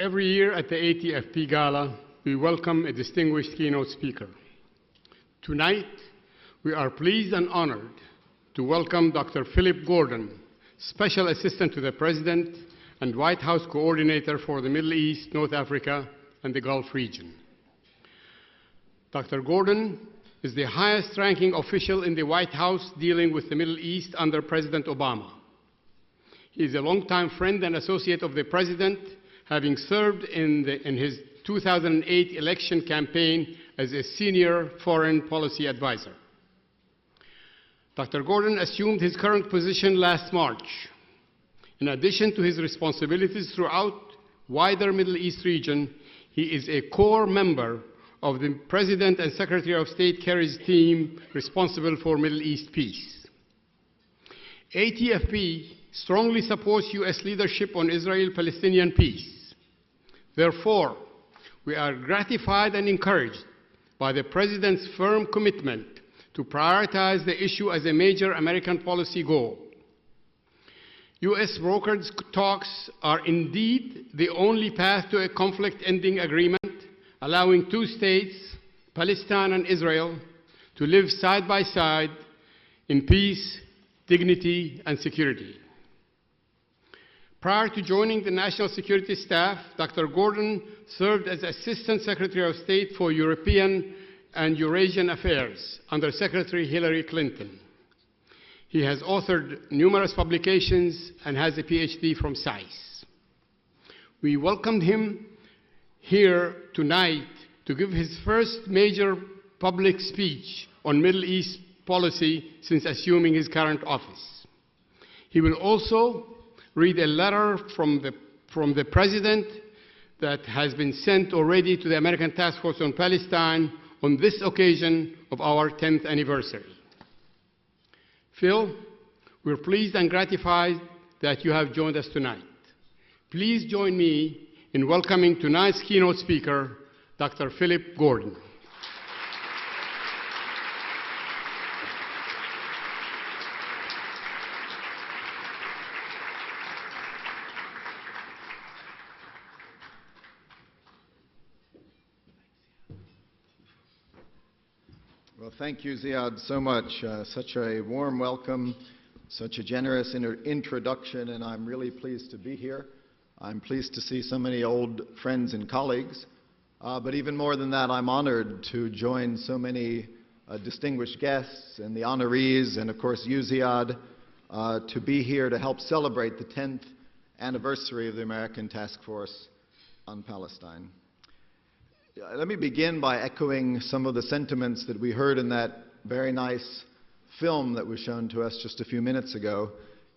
every year at the ATFP Gala, we welcome a distinguished keynote speaker. Tonight, we are pleased and honored to welcome Dr. Philip Gordon, Special Assistant to the President and White House Coordinator for the Middle East, North Africa, and the Gulf region. Dr. Gordon is the highest-ranking official in the White House dealing with the Middle East under President Obama. He is a longtime friend and associate of the President, having served in his 2008 election campaign as a senior foreign policy advisor. Dr. Gordon assumed his current position last March. In addition to his responsibilities throughout wider Middle East region, he is a core member of the President and Secretary of State Kerry's team responsible for Middle East peace. ATFP strongly supports U.S. leadership on Israel-Palestinian peace. Therefore, we are gratified and encouraged by the President's firm commitment to prioritize the issue as a major American policy goal. U.S. brokered talks are indeed the only path to a conflict-ending agreement, allowing two states, Palestine and Israel, to live side by side in peace, dignity, and security. Prior to joining the National Security Staff, Dr. Gordon served as Assistant Secretary of State for European and Eurasian Affairs under Secretary Hillary Clinton. He has authored numerous publications and has a PhD from SAIS. We welcomed him here tonight to give his first major public speech on Middle East policy since assuming his current office. He will also read a letter from the President that has been sent already to the American Task Force on Palestine on this occasion of our 10th anniversary. Phil, we're pleased and gratified that you have joined us tonight. Please join me in welcoming tonight's keynote speaker, Dr. Philip Gordon. Well, thank you, Ziad, so much. Such a warm welcome, such a generous introduction, and I'm really pleased to be here. I'm pleased to see so many old friends and colleagues, but even more than that, I'm honored to join so many distinguished guests and the honorees, and of course you, Ziad, to be here to help celebrate the 10th anniversary of the American Task Force on Palestine. Let me begin by echoing some of the sentiments that we heard in that very nice film that was shown to us just a few minutes ago,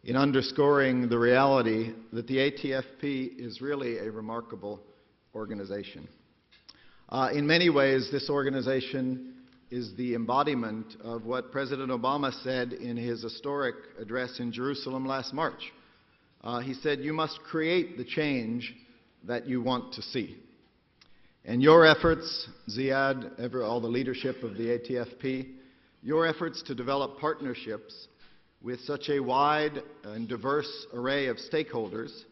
in underscoring the reality that the ATFP is really a remarkable organization. In many ways, this organization is the embodiment of what President Obama said in his historic address in Jerusalem last March. He said, "You must create the change that you want to see." And your efforts, Ziad, all the leadership of the ATFP, your efforts to develop partnerships with such a wide and diverse array of stakeholders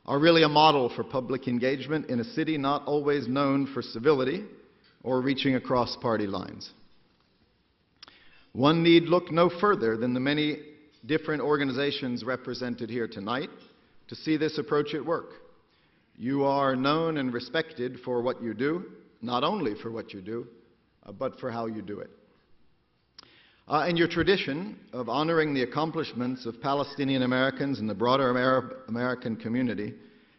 are really a model for public engagement in a city not always known for civility or reaching across party lines. One need look no further than the many different organizations represented here tonight to see this approach at work. You are known and respected for what you do, not only for what you do, but for how you do it. And your tradition of honoring the accomplishments of Palestinian Americans and the broader American community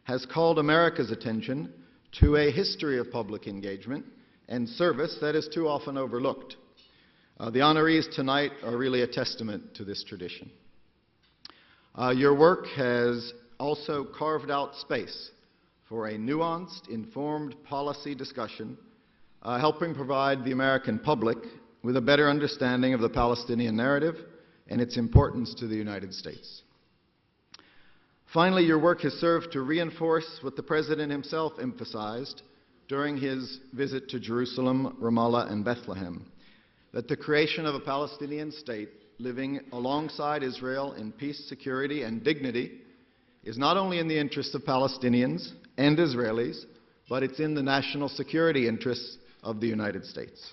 has called America's attention to a history of public engagement and service that is too often overlooked. The honorees tonight are really a testament to this tradition. Your work has also carved out space for a nuanced, informed policy discussion, helping provide the American public with a better understanding of the Palestinian narrative and its importance to the United States. Finally, your work has served to reinforce what the President himself emphasized during his visit to Jerusalem, Ramallah, and Bethlehem, that the creation of a Palestinian state living alongside Israel in peace, security, and dignity is not only in the interests of Palestinians and Israelis, but it's in the national security interests of the United States.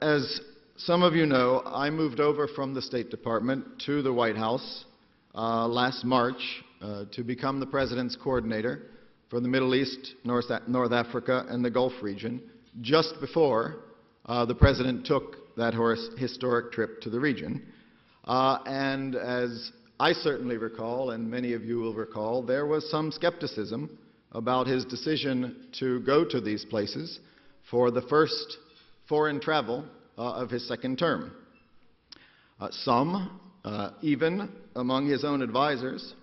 As some of you know, I moved over from the State Department to the White House last March to become the President's coordinator for the Middle East, North Africa, and the Gulf region, just before the President took that historic trip to the region. And as I certainly recall, and many of you will recall, there was some skepticism about his decision to go to these places for the first foreign travel of his second term. Some, even among his own advisors,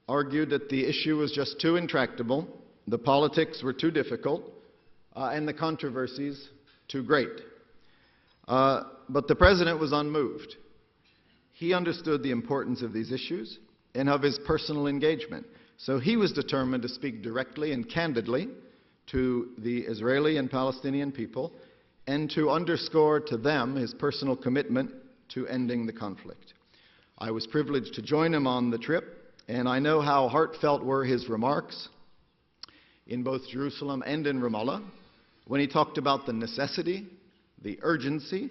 argued that the issue was just too intractable, the politics were too difficult, and the controversies too great. But the President was unmoved. He understood the importance of these issues and of his personal engagement. So he was determined to speak directly and candidly to the Israeli and Palestinian people and to underscore to them his personal commitment to ending the conflict. I was privileged to join him on the trip, and I know how heartfelt were his remarks in both Jerusalem and in Ramallah when he talked about the necessity, the urgency,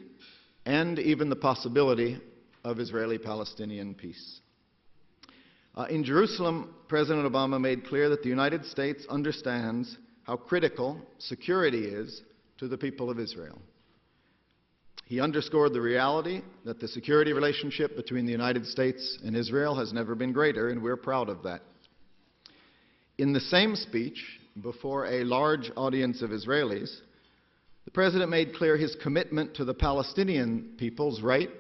and even the possibility of Israeli-Palestinian peace. In Jerusalem, President Obama made clear that the United States understands how critical security is to the people of Israel. He underscored the reality that the security relationship between the United States and Israel has never been greater, and we're proud of that. In the same speech, before a large audience of Israelis, the President made clear his commitment to the Palestinian people's right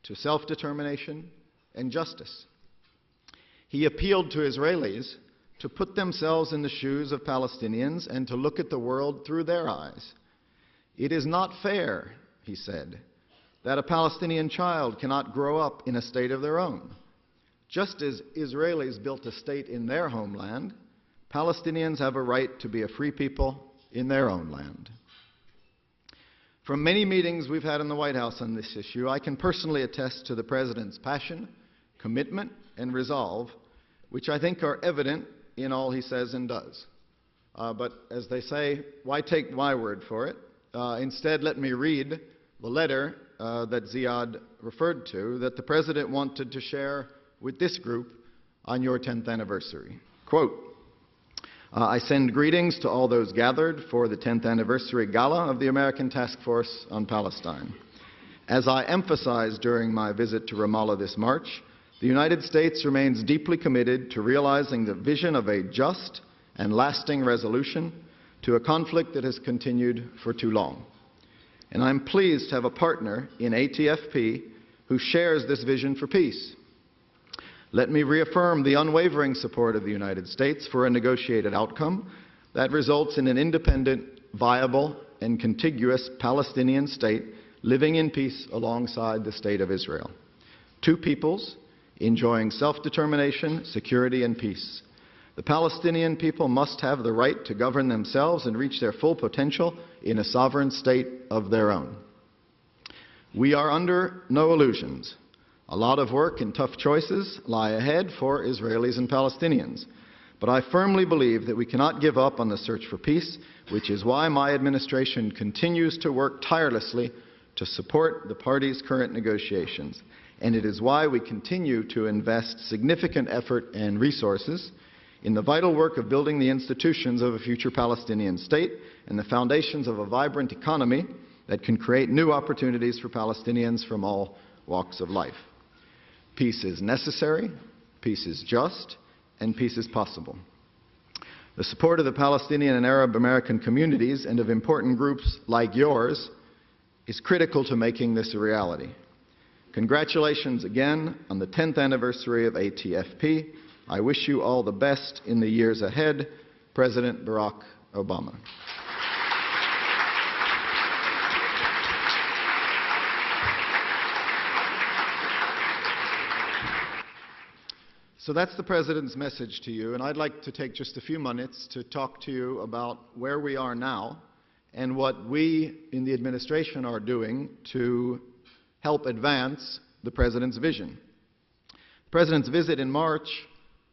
to self-determination and justice. He appealed to Israelis to put themselves in the shoes of Palestinians and to look at the world through their eyes. It is not fair, he said, that a Palestinian child cannot grow up in a state of their own. Just as Israelis built a state in their homeland, Palestinians have a right to be a free people in their own land. From many meetings we've had in the White House on this issue, I can personally attest to the President's passion, commitment, and resolve, which I think are evident in all he says and does. But as they say, why take my word for it? Instead, let me read the letter that Ziad referred to that the President wanted to share with this group on your 10th anniversary. Quote, I send greetings to all those gathered for the 10th Anniversary Gala of the American Task Force on Palestine. As I emphasized during my visit to Ramallah this March, the United States remains deeply committed to realizing the vision of a just and lasting resolution to a conflict that has continued for too long. And I'm pleased to have a partner in ATFP who shares this vision for peace. Let me reaffirm the unwavering support of the United States for a negotiated outcome that results in an independent, viable, and contiguous Palestinian state living in peace alongside the State of Israel. Two peoples enjoying self-determination, security, and peace. The Palestinian people must have the right to govern themselves and reach their full potential in a sovereign state of their own. We are under no illusions. A lot of work and tough choices lie ahead for Israelis and Palestinians. But I firmly believe that we cannot give up on the search for peace, which is why my administration continues to work tirelessly to support the parties' current negotiations. And it is why we continue to invest significant effort and resources in the vital work of building the institutions of a future Palestinian state and the foundations of a vibrant economy that can create new opportunities for Palestinians from all walks of life. Peace is necessary, peace is just, and peace is possible. The support of the Palestinian and Arab American communities and of important groups like yours is critical to making this a reality. Congratulations again on the 10th anniversary of ATFP. I wish you all the best in the years ahead. President Barack Obama. So that's the President's message to you, and I'd like to take just a few minutes to talk to you about where we are now and what we in the administration are doing to help advance the President's vision. The President's visit in March,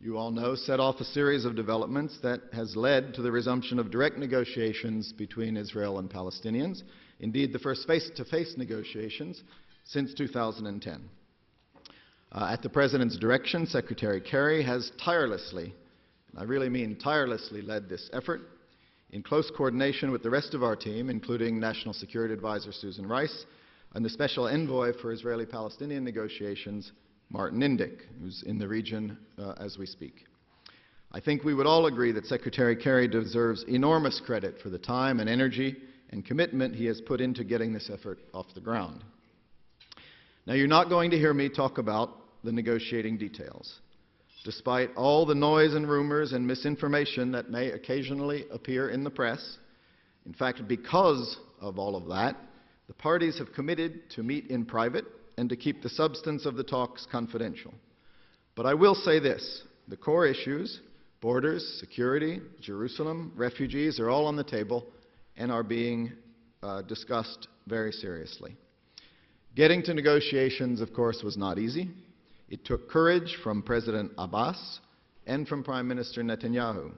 you all know, set off a series of developments that has led to the resumption of direct negotiations between Israel and Palestinians, indeed the first face-to-face negotiations since 2010. At the President's direction, Secretary Kerry has tirelessly, and I really mean tirelessly, led this effort in close coordination with the rest of our team, including National Security Advisor Susan Rice and the Special Envoy for Israeli-Palestinian negotiations, Martin Indyk, who's in the region as we speak. I think we would all agree that Secretary Kerry deserves enormous credit for the time and energy and commitment he has put into getting this effort off the ground. Now, you're not going to hear me talk about the negotiating details. Despite all the noise and rumors and misinformation that may occasionally appear in the press, in fact, because of all of that, the parties have committed to meet in private and to keep the substance of the talks confidential. But I will say this, the core issues, borders, security, Jerusalem, refugees, are all on the table and are being discussed very seriously. Getting to negotiations, of course, was not easy. It took courage from President Abbas and from Prime Minister Netanyahu.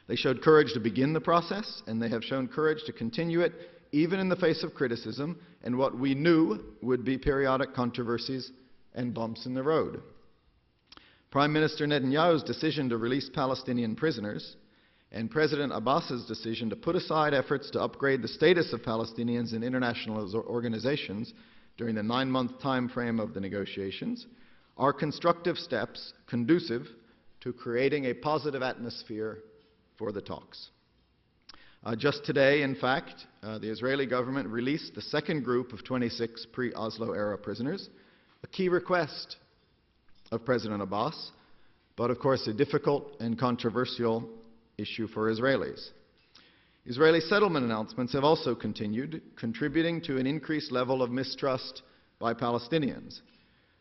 They showed courage to begin the process, and they have shown courage to continue it, even in the face of criticism and what we knew would be periodic controversies and bumps in the road. Prime Minister Netanyahu's decision to release Palestinian prisoners and President Abbas's decision to put aside efforts to upgrade the status of Palestinians in international organizations during the 9-month time frame of the negotiations are constructive steps conducive to creating a positive atmosphere for the talks. Just today, in fact, the Israeli government released the second group of 26 pre-Oslo era prisoners, a key request of President Abbas, but of course a difficult and controversial issue for Israelis. Israeli settlement announcements have also continued, contributing to an increased level of mistrust by Palestinians.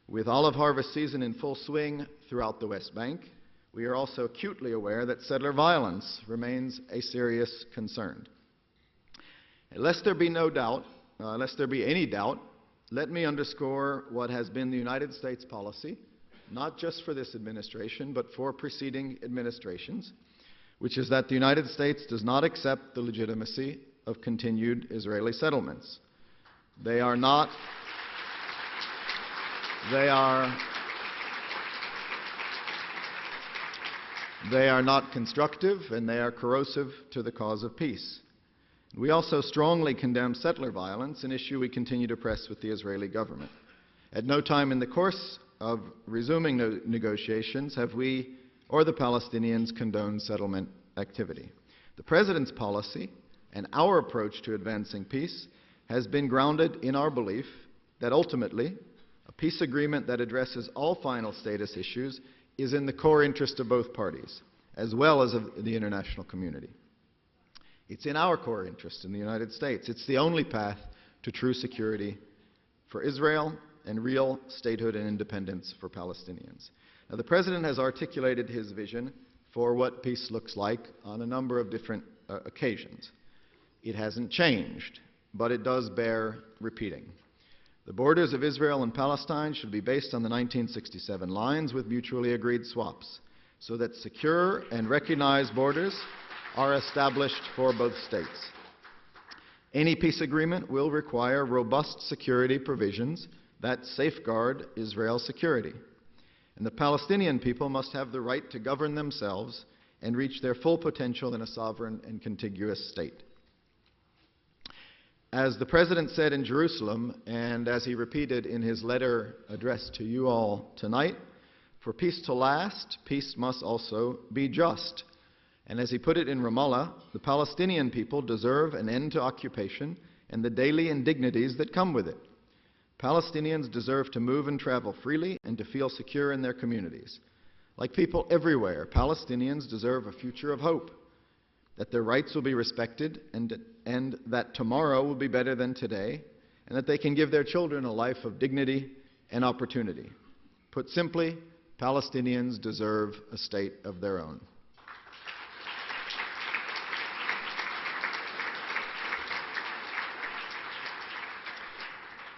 With olive harvest season in full swing throughout the West Bank, we are also acutely aware that settler violence remains a serious concern. Lest there be any doubt, let me underscore what has been the United States policy, not just for this administration, but for preceding administrations, which is that the United States does not accept the legitimacy of continued Israeli settlements. They are not constructive, and they are corrosive to the cause of peace. We also strongly condemn settler violence, an issue we continue to press with the Israeli government. At no time in the course of resuming negotiations have we or the Palestinians condoned settlement activity. The President's policy and our approach to advancing peace has been grounded in our belief that ultimately a peace agreement that addresses all final status issues is in the core interest of both parties, as well as of the international community. It's in our core interest in the United States. It's the only path to true security for Israel and real statehood and independence for Palestinians. Now, the President has articulated his vision for what peace looks like on a number of different occasions. It hasn't changed, but it does bear repeating. The borders of Israel and Palestine should be based on the 1967 lines with mutually agreed swaps, so that secure and recognized borders are established for both states. Any peace agreement will require robust security provisions that safeguard Israel's security. And the Palestinian people must have the right to govern themselves and reach their full potential in a sovereign and contiguous state. As the President said in Jerusalem, and as he repeated in his letter addressed to you all tonight, for peace to last, peace must also be just. And as he put it in Ramallah, the Palestinian people deserve an end to occupation and the daily indignities that come with it. Palestinians deserve to move and travel freely and to feel secure in their communities. Like people everywhere, Palestinians deserve a future of hope, that their rights will be respected and that tomorrow will be better than today, and that they can give their children a life of dignity and opportunity. Put simply, Palestinians deserve a state of their own.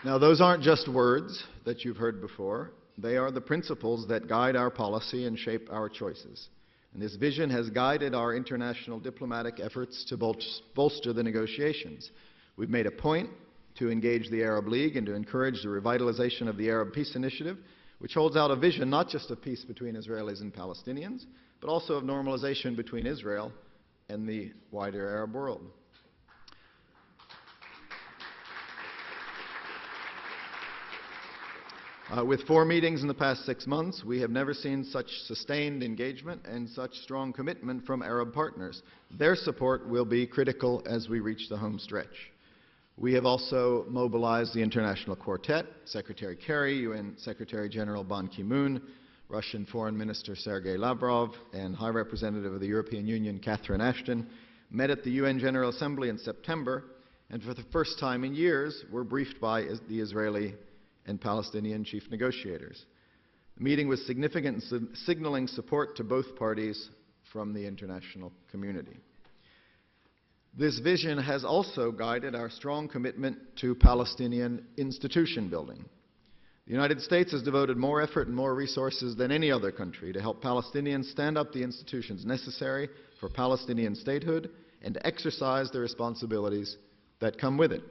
Now, those aren't just words that you've heard before. They are the principles that guide our policy and shape our choices. And this vision has guided our international diplomatic efforts to bolster the negotiations. We've made a point to engage the Arab League and to encourage the revitalization of the Arab Peace Initiative, which holds out a vision not just of peace between Israelis and Palestinians, but also of normalization between Israel and the wider Arab world. With 4 meetings in the past 6 months, we have never seen such sustained engagement and such strong commitment from Arab partners. Their support will be critical as we reach the home stretch. We have also mobilized the International Quartet. Secretary Kerry, UN Secretary General Ban Ki-moon, Russian Foreign Minister Sergei Lavrov, and High Representative of the European Union Catherine Ashton met at the UN General Assembly in September, and for the first time in years were briefed by the Israeli and Palestinian chief negotiators. The meeting was significant in signaling support to both parties from the international community. This vision has also guided our strong commitment to Palestinian institution building. The United States has devoted more effort and more resources than any other country to help Palestinians stand up the institutions necessary for Palestinian statehood and to exercise the responsibilities that come with it.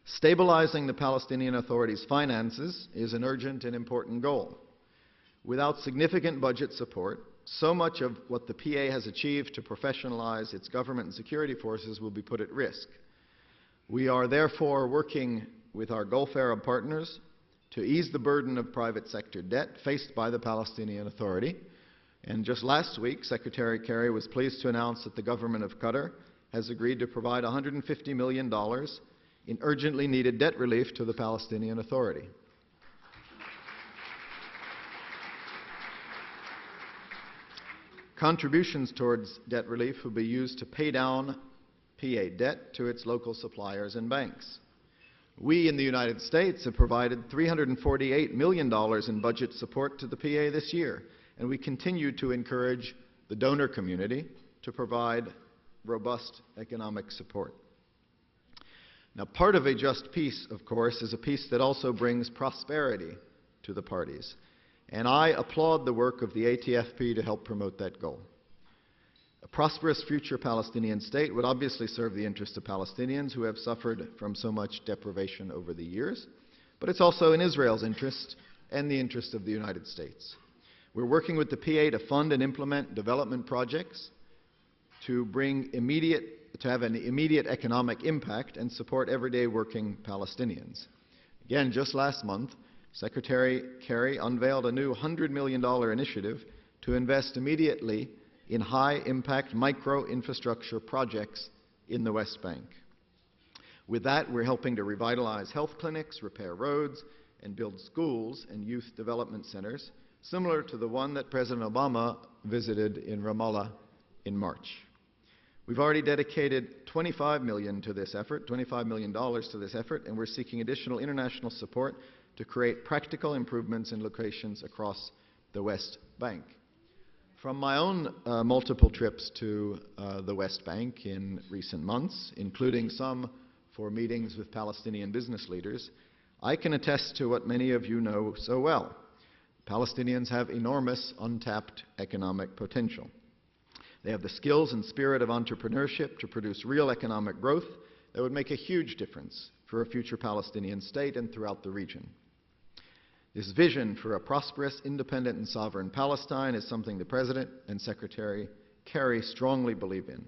Stabilizing the Palestinian Authority's finances is an urgent and important goal. Without significant budget support, so much of what the PA has achieved to professionalize its government and security forces will be put at risk. We are therefore working with our Gulf Arab partners to ease the burden of private sector debt faced by the Palestinian Authority. And just last week, Secretary Kerry was pleased to announce that the government of Qatar has agreed to provide $150 million in urgently needed debt relief to the Palestinian Authority. Contributions towards debt relief will be used to pay down PA debt to its local suppliers and banks. We in the United States have provided $348 million in budget support to the PA this year, and we continue to encourage the donor community to provide robust economic support. Now, part of a just peace, of course, is a peace that also brings prosperity to the parties. And I applaud the work of the ATFP to help promote that goal. A prosperous future Palestinian state would obviously serve the interests of Palestinians who have suffered from so much deprivation over the years, but it's also in Israel's interest and the interest of the United States. We're working with the PA to fund and implement development projects to have an immediate economic impact and support everyday working Palestinians. Again, just last month, Secretary Kerry unveiled a new $100 million initiative to invest immediately in high-impact micro-infrastructure projects in the West Bank. With that, we're helping to revitalize health clinics, repair roads, and build schools and youth development centers, similar to the one that President Obama visited in Ramallah in March. We've already dedicated $25 million to this effort, $25 million to this effort, and we're seeking additional international support to create practical improvements in locations across the West Bank. From my own multiple trips to the West Bank in recent months, including some for meetings with Palestinian business leaders, I can attest to what many of you know so well. Palestinians have enormous untapped economic potential. They have the skills and spirit of entrepreneurship to produce real economic growth that would make a huge difference for a future Palestinian state and throughout the region. This vision for a prosperous, independent, and sovereign Palestine is something the President and Secretary Kerry strongly believe in.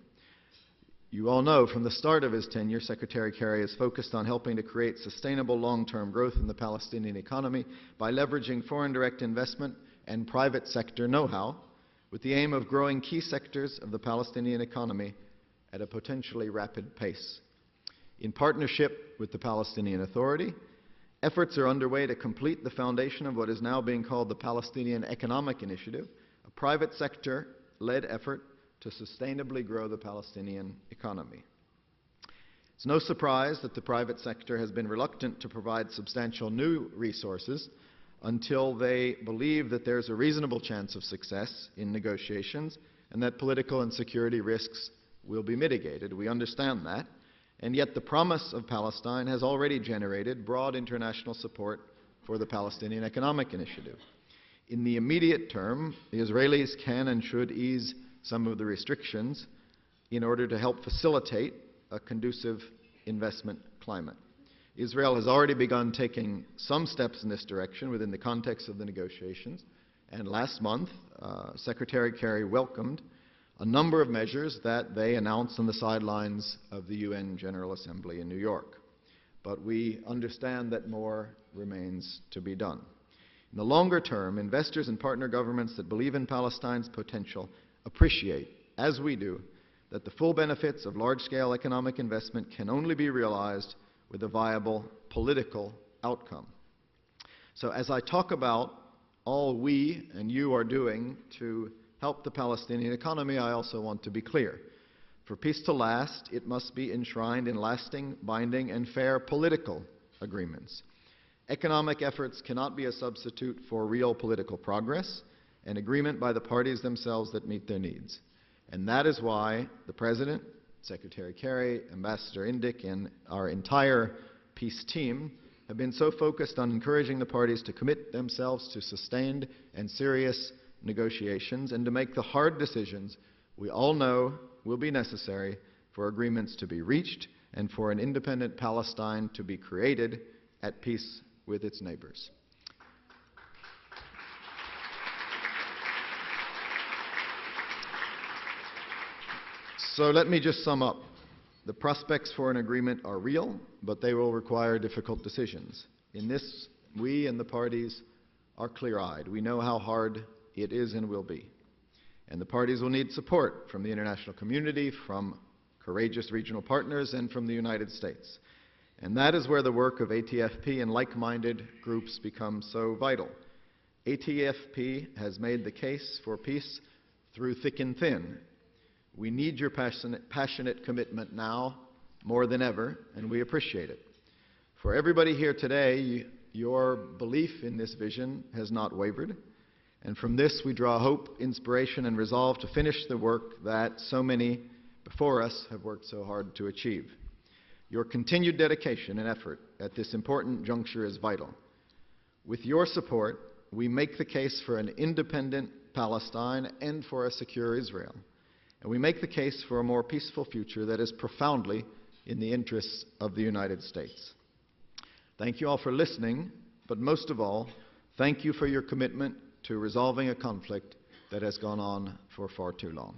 You all know from the start of his tenure, Secretary Kerry has focused on helping to create sustainable long-term growth in the Palestinian economy by leveraging foreign direct investment and private sector know-how with the aim of growing key sectors of the Palestinian economy at a potentially rapid pace. In partnership with the Palestinian Authority, efforts are underway to complete the foundation of what is now being called the Palestinian Economic Initiative, a private sector-led effort to sustainably grow the Palestinian economy. It's no surprise that the private sector has been reluctant to provide substantial new resources until they believe that there's a reasonable chance of success in negotiations and that political and security risks will be mitigated. We understand that, And yet the promise of Palestine has already generated broad international support for the Palestinian Economic Initiative. In the immediate term, the Israelis can and should ease some of the restrictions in order to help facilitate a conducive investment climate. Israel has already begun taking some steps in this direction within the context of the negotiations, and last month, Secretary Kerry welcomed a number of measures that they announced on the sidelines of the UN General Assembly in New York. But we understand that more remains to be done. In the longer term, investors and partner governments that believe in Palestine's potential appreciate, as we do, that the full benefits of large-scale economic investment can only be realized with a viable political outcome. So as I talk about all we and you are doing to help the Palestinian economy, I also want to be clear. For peace to last, it must be enshrined in lasting, binding, and fair political agreements. Economic efforts cannot be a substitute for real political progress and agreement by the parties themselves that meet their needs. And that is why the President, Secretary Kerry, Ambassador Indyk, and our entire peace team have been so focused on encouraging the parties to commit themselves to sustained and serious negotiations and to make the hard decisions we all know will be necessary for agreements to be reached and for an independent Palestine to be created at peace with its neighbors. So let me just sum up. The prospects for an agreement are real, but they will require difficult decisions. In this, we and the parties are clear-eyed. We know how hard it is and will be. And the parties will need support from the international community, from courageous regional partners, and from the United States. And that is where the work of ATFP and like-minded groups becomes so vital. ATFP has made the case for peace through thick and thin. We need your passionate commitment now more than ever, and we appreciate it. For everybody here today, your belief in this vision has not wavered, and from this we draw hope, inspiration, and resolve to finish the work that so many before us have worked so hard to achieve. Your continued dedication and effort at this important juncture is vital. With your support, we make the case for an independent Palestine and for a secure Israel. And we make the case for a more peaceful future that is profoundly in the interests of the United States. Thank you all for listening, but most of all, thank you for your commitment to resolving a conflict that has gone on for far too long.